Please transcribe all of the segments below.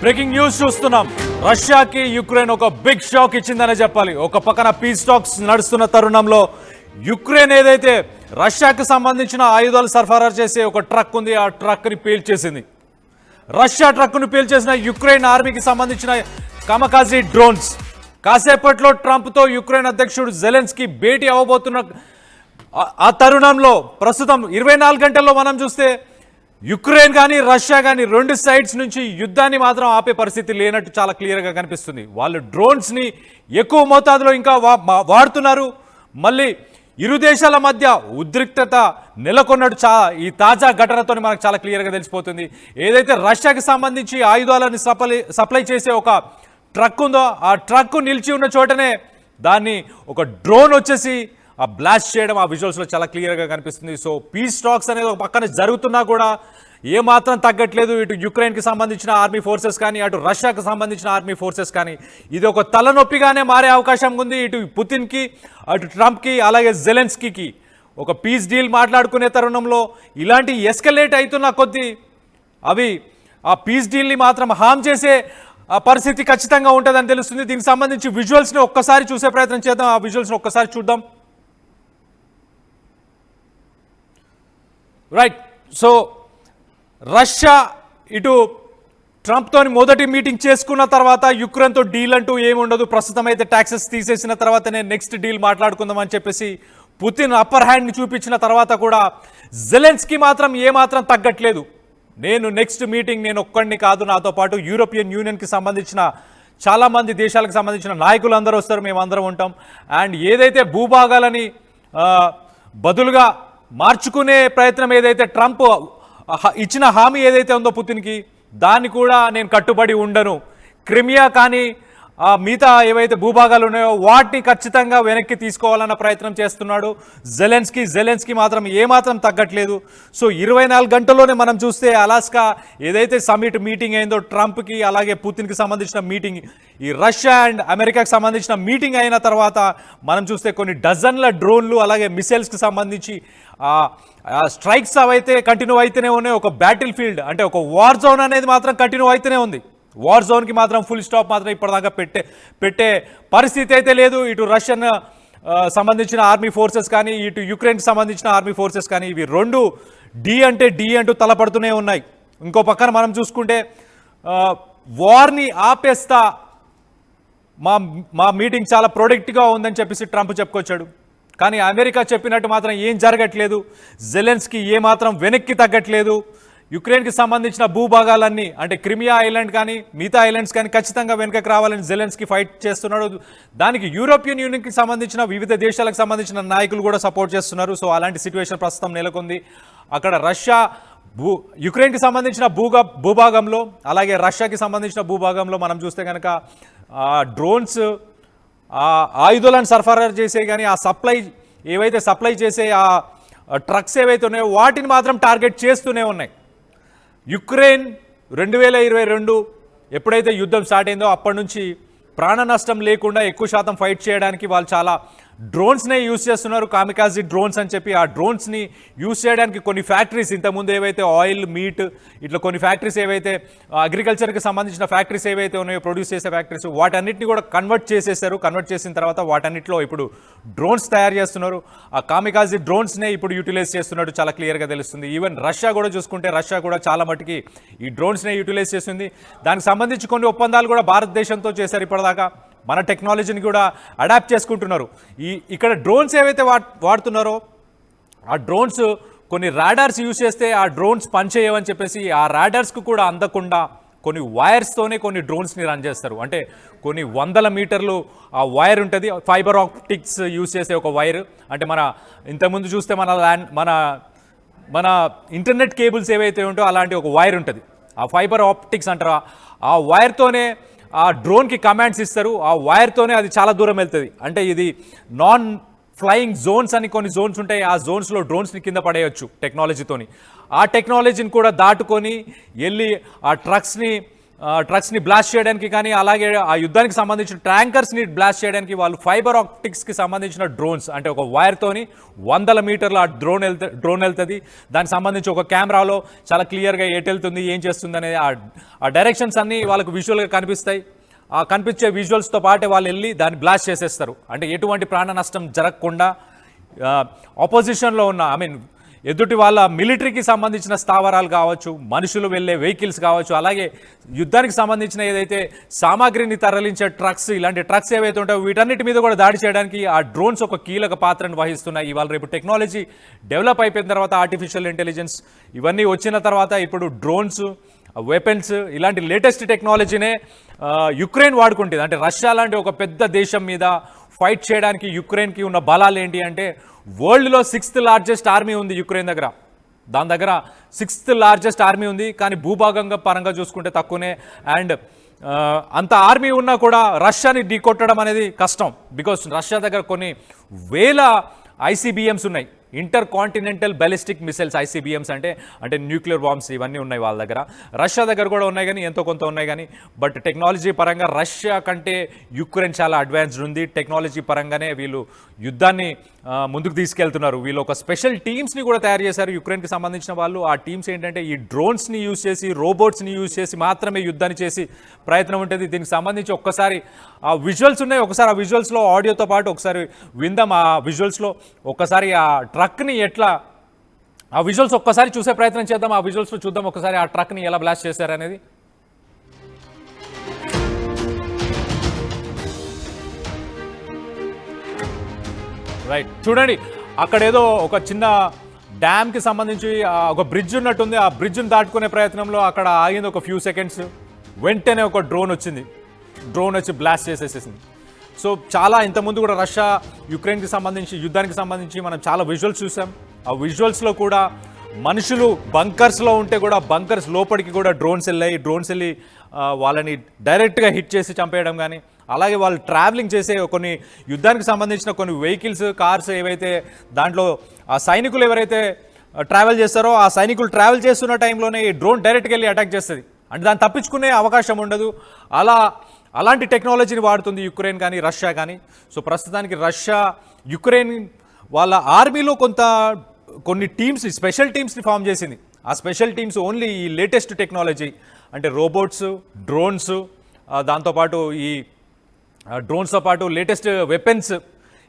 Breaking news చూస్తున్నాం. రష్యాకి Ukraine ఒక big shock ఇచ్చిందనే చెప్పాలి. ఒక పక్కన పీస్ టాక్స్ నడుస్తున్న తరుణంలో యుక్రెయిన్ ఏదైతే రష్యాకి సంబంధించిన ఆయుధాలు సరఫరా చేసే ఒక ట్రక్ ఉంది, ఆ ట్రక్ని పేల్చేసింది. రష్యా ట్రక్ను పేల్చేసిన యుక్రెయిన్ ఆర్మీకి సంబంధించిన కమకాజీ డ్రోన్స్. కాసేపట్లో ట్రంప్తో యుక్రెయిన్ అధ్యక్షుడు జెలెన్స్కీ భేటీ అవ్వబోతున్న ఆ తరుణంలో ప్రస్తుతం 24 గంటల్లో మనం చూస్తే యుక్రెయిన్ కానీ రష్యా కానీ రెండు సైడ్స్ నుంచి యుద్ధాన్ని మాత్రం ఆపే పరిస్థితి లేనట్టు చాలా క్లియర్గా కనిపిస్తుంది. వాళ్ళు డ్రోన్స్ని ఎక్కువ మోతాదులో ఇంకా వాడుతున్నారు. మళ్ళీ ఇరు దేశాల మధ్య ఉద్రిక్తత నెలకొన్నట్టు ఈ తాజా ఘటనతో మనకు చాలా క్లియర్గా తెలిసిపోతుంది. ఏదైతే రష్యాకి సంబంధించి ఆయుధాలను సప్లై చేసే ఒక ట్రక్ ఉందో, ఆ ట్రక్ నిలిచి ఉన్న చోటనే దాన్ని ఒక డ్రోన్ వచ్చేసి ఆ బ్లాస్ట్ చేయడం ఆ విజువల్స్లో చాలా క్లియర్గా కనిపిస్తుంది. సో పీస్ టాక్స్ అనేది ఒక పక్కన జరుగుతున్నా కూడా ఏమాత్రం తగ్గట్లేదు. ఇటు యుక్రెయిన్కి సంబంధించిన ఆర్మీ ఫోర్సెస్ కానీ, అటు రష్యాకి సంబంధించిన ఆర్మీ ఫోర్సెస్ కానీ ఇది ఒక తలనొప్పిగానే మారే అవకాశం ఉంది. ఇటు పుతిన్కి, అటు ట్రంప్కి, అలాగే జెలెన్స్కీకి ఒక పీస్ డీల్ మాట్లాడుకునే తరుణంలో ఇలాంటి ఎస్కలేట్ అవుతున్న కొద్దీ అవి ఆ పీస్ డీల్ని మాత్రం హామ్ చేసే పరిస్థితి ఖచ్చితంగా ఉంటుందని తెలుస్తుంది. దీనికి సంబంధించి విజువల్స్ని ఒక్కసారి చూసే ప్రయత్నం చేద్దాం. ఆ విజువల్స్ని ఒక్కసారి చూద్దాం. రైట్. సో రష్యా ఇటు ట్రంప్తోని మొదటి మీటింగ్ చేసుకున్న తర్వాత యుక్రెయిన్తో డీల్ అంటూ ఏమి ఉండదు, ప్రస్తుతం అయితే ట్యాక్సెస్ తీసేసిన తర్వాతనే నెక్స్ట్ డీల్ మాట్లాడుకుందామని చెప్పేసి పుతిన్ అప్పర్ హ్యాండ్ని చూపించిన తర్వాత కూడా జెలెన్స్కీ మాత్రం ఏమాత్రం తగ్గట్లేదు. నేను నెక్స్ట్ మీటింగ్ నేను ఒక్కడిని కాదు, నాతో పాటు యూరోపియన్ యూనియన్కి సంబంధించిన చాలామంది దేశాలకు సంబంధించిన నాయకులు అందరూ వస్తారు, మేమందరం ఉంటాం. అండ్ ఏదైతే భూభాగాలని బదులుగా మార్చుకునే ప్రయత్నం ఏదైతే ట్రంప్ ఇచ్చిన హామీ ఏదైతే ఉందో పుతిన్కి, దాన్ని కూడా నేను కట్టుబడి ఉండను. క్రిమియా కానీ మిగతా ఏవైతే భూభాగాలు ఉన్నాయో వాటిని ఖచ్చితంగా వెనక్కి తీసుకోవాలన్న ప్రయత్నం చేస్తున్నాడు జెలెన్స్కీ మాత్రం ఏమాత్రం తగ్గట్లేదు. సో 24 గంటల్లోనే మనం చూస్తే అలాస్కా ఏదైతే సమిట్ మీటింగ్ అయిందో ట్రంప్కి అలాగే పుతిన్కి సంబంధించిన మీటింగ్, ఈ రష్యా అండ్ అమెరికాకి సంబంధించిన మీటింగ్ అయిన తర్వాత మనం చూస్తే కొన్ని డజన్ల డ్రోన్లు అలాగే మిసైల్స్కి సంబంధించి స్ట్రైక్స్ అవైతే కంటిన్యూ అయితేనే ఉన్నాయి. ఒక బ్యాటిల్ ఫీల్డ్ అంటే ఒక వార్ జోన్ అనేది మాత్రం కంటిన్యూ అయితేనే ఉంది. వార్ జోన్కి మాత్రం ఫుల్ స్టాప్ మాత్రం ఇప్పటిదాకా పెట్టే పరిస్థితి అయితే లేదు. ఇటు రష్యన్ సంబంధించిన ఆర్మీ ఫోర్సెస్ కానీ, ఇటు యుక్రెయిన్కి సంబంధించిన ఆర్మీ ఫోర్సెస్ కానీ ఇవి రెండు డి అంటూ తలపడుతూనే ఉన్నాయి. ఇంకో పక్కన మనం చూసుకుంటే వార్ని ఆపేస్తా, మా మీటింగ్ చాలా ప్రొడక్టివ్గా ఉందని చెప్పేసి ట్రంప్ చెప్పుకొచ్చాడు. కానీ అమెరికా చెప్పినట్టు మాత్రం ఏం జరగట్లేదు. జెలెన్స్కీ ఏమాత్రం వెనక్కి తగ్గట్లేదు. యుక్రెయిన్కి సంబంధించిన భూభాగాలన్నీ అంటే క్రిమియా ఐలాండ్ కానీ మిగతా ఐలాండ్స్ కానీ ఖచ్చితంగా వెనకకి రావాలని జెలెన్స్కీ ఫైట్ చేస్తున్నాడు. దానికి యూరోపియన్ యూనియన్కి సంబంధించిన వివిధ దేశాలకు సంబంధించిన నాయకులు కూడా సపోర్ట్ చేస్తున్నారు. సో అలాంటి సిచ్యువేషన్ ప్రస్తుతం నెలకొంది. అక్కడ రష్యా యుక్రెయిన్కి సంబంధించిన భూభాగంలో అలాగే రష్యాకి సంబంధించిన భూభాగంలో మనం చూస్తే కనుక డ్రోన్స్ ఆయుధాలను సరఫరా చేసే కానీ ఆ సప్లై చేసే ఆ ట్రక్స్ ఏవైతే ఉన్నాయో వాటిని మాత్రం టార్గెట్ చేస్తూనే ఉన్నాయి. యుక్రెయిన్ 2022 ఎప్పుడైతే యుద్ధం స్టార్ట్ అయిందో అప్పటి నుంచి ప్రాణ నష్టం లేకుండా ఎక్కువ శాతం ఫైట్ చేయడానికి వాళ్ళు చాలా డ్రోన్స్నే యూజ్ చేస్తున్నారు, కామికాజీ డ్రోన్స్ అని చెప్పి. ఆ డ్రోన్స్ని యూజ్ చేయడానికి కొన్ని ఫ్యాక్టరీస్ ఇంతకుముందు ఏవైతే ఆయిల్, మీట్ ఇట్లా కొన్ని ఫ్యాక్టరీస్ ఏవైతే అగ్రికల్చర్కి సంబంధించిన ఫ్యాక్టరీస్ ఏవైతే ఉన్నాయో ప్రొడ్యూస్ చేసే ఫ్యాక్టరీస్ వాటన్నిటిని కూడా కన్వర్ట్ చేసిన తర్వాత వాటన్నిటిలో ఇప్పుడు డ్రోన్స్ తయారు చేస్తున్నారు. ఆ కామికాజీ డ్రోన్స్నే ఇప్పుడు యూటిలైజ్ చేస్తున్నట్టు చాలా క్లియర్గా తెలుస్తుంది. ఈవెన్ రష్యా కూడా చూసుకుంటే రష్యా కూడా చాలా మటుకి ఈ డ్రోన్స్నే యూటిలైజ్ చేస్తుంది. దానికి సంబంధించి కొన్ని ఒప్పందాలు కూడా భారతదేశంతో చేశారు ఇప్పటిదాకా. మన టెక్నాలజీని కూడా అడాప్ట్ చేసుకుంటున్నారు. ఇక్కడ డ్రోన్స్ ఏవైతే వాడుతున్నారో ఆ డ్రోన్స్ కొన్ని రాడార్స్ యూజ్ చేస్తే ఆ డ్రోన్స్ పనిచేయవని చెప్పేసి ఆ రాడార్స్కు కూడా అందకుండా కొన్ని వైర్స్తోనే కొన్ని డ్రోన్స్ని రన్ చేస్తారు. అంటే కొన్ని 100 మీటర్లు ఆ వైర్ ఉంటుంది, ఫైబర్ ఆప్టిక్స్ యూజ్ చేసే ఒక వైర్. అంటే మన ఇంతకుముందు చూస్తే మన ఇంటర్నెట్ కేబుల్స్ ఏవైతే ఉంటాయో అలాంటి ఒక వైర్ ఉంటుంది, ఆ ఫైబర్ ఆప్టిక్స్ అంటారు. ఆ వైర్తోనే ఆ డ్రోన్కి కమాండ్స్ ఇస్తారు. ఆ వైర్తోనే అది చాలా దూరం వెళ్తుంది. అంటే ఇది నాన్ ఫ్లయింగ్ జోన్స్ అని కొన్ని జోన్స్ ఉంటాయి. ఆ జోన్స్లో డ్రోన్స్ని కింద పడేయచ్చు టెక్నాలజీతోని. ఆ టెక్నాలజీని కూడా దాటుకొని వెళ్ళి ఆ ట్రక్స్ని ట్రక్స్ని బ్లాస్ట్ చేయడానికి కానీ అలాగే ఆ యుద్ధానికి సంబంధించిన ట్యాంకర్స్ని బ్లాస్ట్ చేయడానికి వాళ్ళు ఫైబర్ ఆప్టిక్స్కి సంబంధించిన డ్రోన్స్ అంటే ఒక వైర్తోని 100 మీటర్ల డ్రోన్ వెళ్తుంది. దానికి సంబంధించి ఒక కెమెరాలో చాలా క్లియర్గా ఎటు వెళ్తుంది ఏం చేస్తుంది అనేది ఆ డైరెక్షన్స్ అన్నీ వాళ్ళకు విజువల్గా కనిపిస్తాయి. ఆ కనిపించే విజువల్స్తో పాటే వాళ్ళు వెళ్ళి దాన్ని బ్లాస్ట్ చేసేస్తారు. అంటే ఎటువంటి ప్రాణ నష్టం జరగకుండా ఆపోజిషన్లో ఉన్న ఎదుటి వాళ్ళ మిలిటరీకి సంబంధించిన స్థావరాలు కావచ్చు, మనుషులు వెళ్ళే వెహికల్స్ కావచ్చు, అలాగే యుద్ధానికి సంబంధించిన ఏదైతే సామాగ్రిని తరలించే ట్రక్స్, ఇలాంటి ట్రక్స్ ఏవైతే ఉంటాయో వీటన్నిటి మీద కూడా దాడి చేయడానికి ఆ డ్రోన్స్ ఒక కీలక పాత్రను వహిస్తున్నాయి. ఇవాళ రేపు టెక్నాలజీ డెవలప్ అయిపోయిన తర్వాత ఆర్టిఫిషియల్ ఇంటెలిజెన్స్ ఇవన్నీ వచ్చిన తర్వాత ఇప్పుడు డ్రోన్స్, వెపన్స్ ఇలాంటి లేటెస్ట్ టెక్నాలజీనే యుక్రెయిన్ వాడుకుంటుంది. అంటే రష్యా లాంటి ఒక పెద్ద దేశం మీద ఫైట్ చేయడానికి యుక్రెయిన్కి ఉన్న బలాలు ఏంటి అంటే వరల్డ్లో 6th లార్జెస్ట్ ఆర్మీ ఉంది యుక్రెయిన్ దగ్గర. దాని దగ్గర 6th లార్జెస్ట్ ఆర్మీ ఉంది, కానీ భూభాగంగా పరంగా చూసుకుంటే తక్కువనే. అండ్ అంత ఆర్మీ ఉన్నా కూడా రష్యాని ఢీకొట్టడం అనేది కష్టం. బికాస్ రష్యా దగ్గర కొన్ని వేల ఐసీబీఎమ్స్ ఉన్నాయి, ఇంటర్ కాంటినెంటల్ బ్యాలిస్టిక్ మిసైల్స్. ఐసీబీఎమ్స్ అంటే న్యూక్లియర్ బాంబ్స్ ఇవన్నీ ఉన్నాయి వాళ్ళ దగ్గర. రష్యా దగ్గర కూడా ఉన్నాయి కానీ ఎంతో కొంత ఉన్నాయి కానీ, బట్ టెక్నాలజీ పరంగా రష్యా కంటే యుక్రెయిన్ చాలా అడ్వాన్స్డ్ ఉంది. టెక్నాలజీ పరంగానే వీళ్ళు యుద్ధాన్ని ముందుకు తీసుకెళ్తున్నారు. వీళ్ళు ఒక స్పెషల్ టీమ్స్ని కూడా తయారు చేశారు యుక్రెయిన్కి సంబంధించిన వాళ్ళు. ఆ టీమ్స్ ఏంటంటే ఈ డ్రోన్స్ని యూజ్ చేసి, రోబోట్స్ని యూజ్ చేసి మాత్రమే యుద్ధాన్ని చేసి ప్రయత్నం ఉంటుంది. దీనికి సంబంధించి ఒక్కసారి ఆ విజువల్స్ ఉన్నాయి, ఒకసారి ఆ విజువల్స్లో ఆడియోతో పాటు ఒకసారి విందాం. ఆ విజువల్స్లో ఒక్కసారి ఆ ట్రక్ని ఎట్లా, ఆ విజువల్స్ ఒక్కసారి చూసే ప్రయత్నం చేద్దాం. ఆ విజువల్స్లో చూద్దాం ఒకసారి ఆ ట్రక్ని ఎలా బ్లాస్ట్ చేశారనేది. రైట్, చూడండి అక్కడేదో ఒక చిన్న డ్యామ్కి సంబంధించి ఒక బ్రిడ్జ్ ఉన్నట్టుంది. ఆ బ్రిడ్జ్ని దాటుకునే ప్రయత్నంలో అక్కడ ఆగింది ఒక ఫ్యూ సెకండ్స్. వెంటనే ఒక డ్రోన్ వచ్చింది, డ్రోన్ వచ్చి బ్లాస్ట్ చేసేసేసింది. సో చాలా ఇంతకుముందు కూడా రష్యా యుక్రెయిన్కి సంబంధించి యుద్ధానికి సంబంధించి మనం చాలా విజువల్స్ చూసాం. ఆ విజువల్స్లో కూడా మనుషులు బంకర్స్లో ఉంటే కూడా బంకర్స్ లోపలికి కూడా డ్రోన్స్ వెళ్ళి వాళ్ళని డైరెక్ట్గా హిట్ చేసి చంపేయడం కానీ, అలాగే వాళ్ళు ట్రావెలింగ్ చేసే కొన్ని యుద్ధానికి సంబంధించిన కొన్ని వెహికల్స్, కార్స్ ఏవైతే దాంట్లో ఆ సైనికులు ఎవరైతే ట్రావెల్ చేస్తారో ఆ సైనికులు ట్రావెల్ చేస్తున్న టైంలోనే ఈ డ్రోన్ డైరెక్ట్గా వెళ్ళి అటాక్ చేస్తుంది. అంటే దాన్ని తప్పించుకునే అవకాశం ఉండదు. అలాంటి టెక్నాలజీని వాడుతుంది యుక్రెయిన్ కానీ రష్యా కానీ. సో ప్రస్తుతానికి రష్యా యుక్రెయిన్ వాళ్ళ ఆర్మీలో కొన్ని టీమ్స్, స్పెషల్ టీమ్స్ని ఫామ్ చేసింది. ఆ స్పెషల్ టీమ్స్ ఓన్లీ ఈ లేటెస్ట్ టెక్నాలజీ అంటే రోబోట్స్, డ్రోన్స్, దాంతోపాటు ఈ డ్రోన్స్తో పాటు లేటెస్ట్ వెపన్స్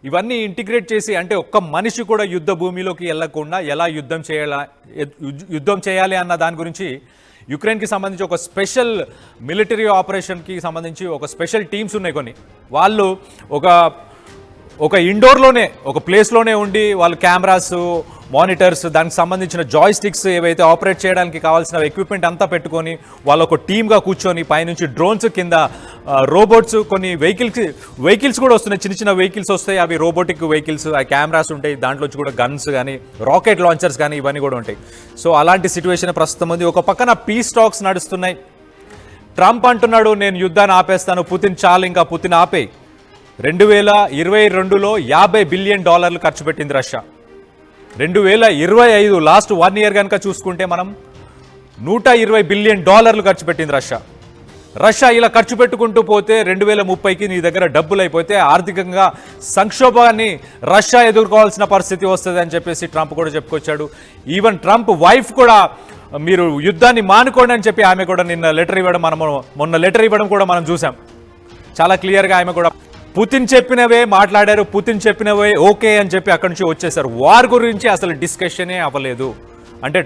ఇవన్నీ ఇంటిగ్రేట్ చేసి, అంటే ఒక్క మనిషి కూడా యుద్ధ భూమిలోకి వెళ్ళకుండా ఎలా యుద్ధం చేయాలి అన్న దాని గురించి యుక్రెయిన్కి సంబంధించి ఒక స్పెషల్ మిలిటరీ ఆపరేషన్కి సంబంధించి ఒక స్పెషల్ టీమ్స్ ఉన్నాయి కొన్ని. వాళ్ళు ఒక ఇండోర్లోనే ఒక ప్లేస్లోనే ఉండి వాళ్ళు కెమెరాస్, మానిటర్స్, దానికి సంబంధించిన జాయ్స్టిక్స్ ఏవైతే ఆపరేట్ చేయడానికి కావాల్సిన ఎక్విప్మెంట్ అంతా పెట్టుకొని వాళ్ళు ఒక టీమ్గా కూర్చొని పైనుంచి డ్రోన్స్, కింద రోబోట్స్, కొన్ని వెహికల్స్ కూడా వస్తున్నాయి, చిన్న చిన్న వెహికల్స్ వస్తాయి. అవి రోబోటిక్ వెహికల్స్, ఆ కెమెరాస్ ఉంటాయి, దాంట్లోంచి కూడా గన్స్ కానీ రాకెట్ లాంచర్స్ కానీ ఇవన్నీ కూడా ఉంటాయి. సో అలాంటి సిచ్యువేషన్ ప్రస్తుతం ఉంది. ఒక పక్కన పీస్ టాక్స్ నడుస్తున్నాయి. ట్రంప్ అంటున్నాడు నేను యుద్ధాన్ని ఆపేస్తాను, పుతిన్ చాలు, ఇంకా పుతిన్ ఆపేయి. 2022లో $50 బిలియన్ ఖర్చు పెట్టింది రష్యా. 2025 లాస్ట్ 1 ఇయర్ కనుక చూసుకుంటే మనం $120 బిలియన్ ఖర్చు పెట్టింది రష్యా. ఇలా ఖర్చు పెట్టుకుంటూ పోతే 2030కి నీ దగ్గర డబ్బులు అయిపోతే ఆర్థికంగా సంక్షోభాన్ని రష్యా ఎదుర్కోవాల్సిన పరిస్థితి వస్తుంది అని చెప్పేసి ట్రంప్ కూడా చెప్పుకొచ్చాడు. ఈవెన్ ట్రంప్ వైఫ్ కూడా మీరు యుద్ధాన్ని మానుకోండి అని చెప్పి ఆమె కూడా మొన్న లెటర్ ఇవ్వడం కూడా మనం చూసాం. చాలా క్లియర్గా ఆమె కూడా పుతిన్ చెప్పినవే మాట్లాడారు, పుతిన్ చెప్పినవే ఓకే అని చెప్పి అక్కడి నుంచి వచ్చేసారు. వార్ గురించి అసలు డిస్కషనే అవ్వలేదు. అంటే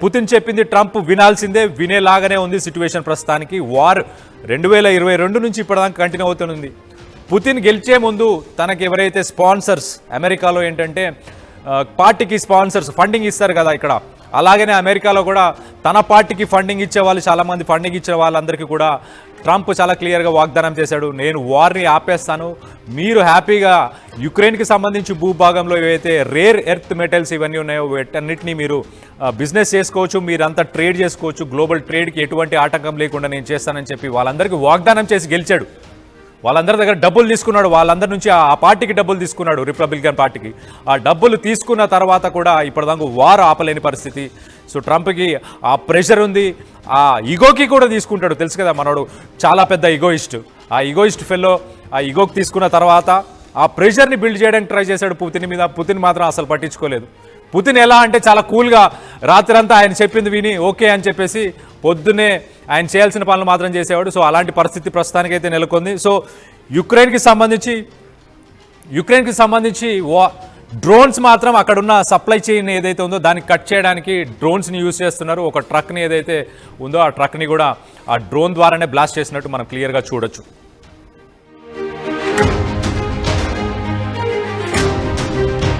పుతిన్ చెప్పింది ట్రంప్ వినాల్సిందే, వినేలాగానే ఉంది సిచ్యువేషన్ ప్రస్తుతానికి. వార్ 2022 నుంచి ఇప్పటిదాకా కంటిన్యూ అవుతుంది. పుతిన్ గెలిచే ముందు తనకి ఎవరైతే స్పాన్సర్స్, అమెరికాలో ఏంటంటే పార్టీకి స్పాన్సర్స్ ఫండింగ్ ఇస్తారు కదా ఇక్కడ, అలాగనే అమెరికాలో కూడా తన పార్టీకి ఫండింగ్ ఇచ్చే వాళ్ళు చాలామంది, ఫండింగ్ ఇచ్చే వాళ్ళందరికీ కూడా ట్రంప్ చాలా క్లియర్గా వాగ్దానం చేశాడు, నేను వార్ని ఆపేస్తాను, మీరు హ్యాపీగా యుక్రెయిన్కి సంబంధించి భూభాగంలో ఏవైతే రేర్ ఎర్త్ మెటల్స్ ఇవన్నీ ఉన్నాయో వీటన్నిటిని మీరు బిజినెస్ చేసుకోవచ్చు, మీరంతా ట్రేడ్ చేసుకోవచ్చు, గ్లోబల్ ట్రేడ్కి ఎటువంటి ఆటంకం లేకుండా నేను చేస్తానని చెప్పి వాళ్ళందరికీ వాగ్దానం చేసి గెలిచాడు. వాళ్ళందరి దగ్గర డబ్బులు తీసుకున్నాడు, వాళ్ళందరి నుంచి ఆ పార్టీకి డబ్బులు తీసుకున్నాడు, రిపబ్లికన్ పార్టీకి. ఆ డబ్బులు తీసుకున్న తర్వాత కూడా ఇప్పటిదాకా వార్ ఆపలేని పరిస్థితి. సో ట్రంప్కి ఆ ప్రెషర్ ఉంది, ఆ ఈగోకి కూడా తీసుకుంటాడు. తెలుసు కదా మనోడు చాలా పెద్ద ఈగోయిస్ట్. ఆ ఈగోయిస్ట్ ఫెల్లో ఆ ఈగోకి తీసుకున్న తర్వాత ఆ ప్రెషర్ని బిల్డ్ చేయడానికి ట్రై చేశాడు పుతిన్ మీద. పుతిన్ మాత్రం అసలు పట్టించుకోలేదు. పుతిన్ ఎలా అంటే చాలా కూల్గా రాత్రంతా ఆయన చెప్పింది విని ఓకే అని చెప్పేసి పొద్దున్నే ఆయన చేయాల్సిన పనులు మాత్రం చేసేవాడు. సో అలాంటి పరిస్థితి ప్రస్తుతానికైతే నెలకొంది. సో యుక్రెయిన్కి సంబంధించి డ్రోన్స్ మాత్రం అక్కడున్న సప్లై చైన్ ఏదైతే ఉందో దాన్ని కట్ చేయడానికి డ్రోన్స్ని యూజ్ చేస్తున్నారు. ఒక ట్రక్ని ఏదైతే ఉందో ఆ ట్రక్ని కూడా ఆ డ్రోన్ ద్వారానే బ్లాస్ట్ చేసినట్టు మనం క్లియర్గా చూడొచ్చు.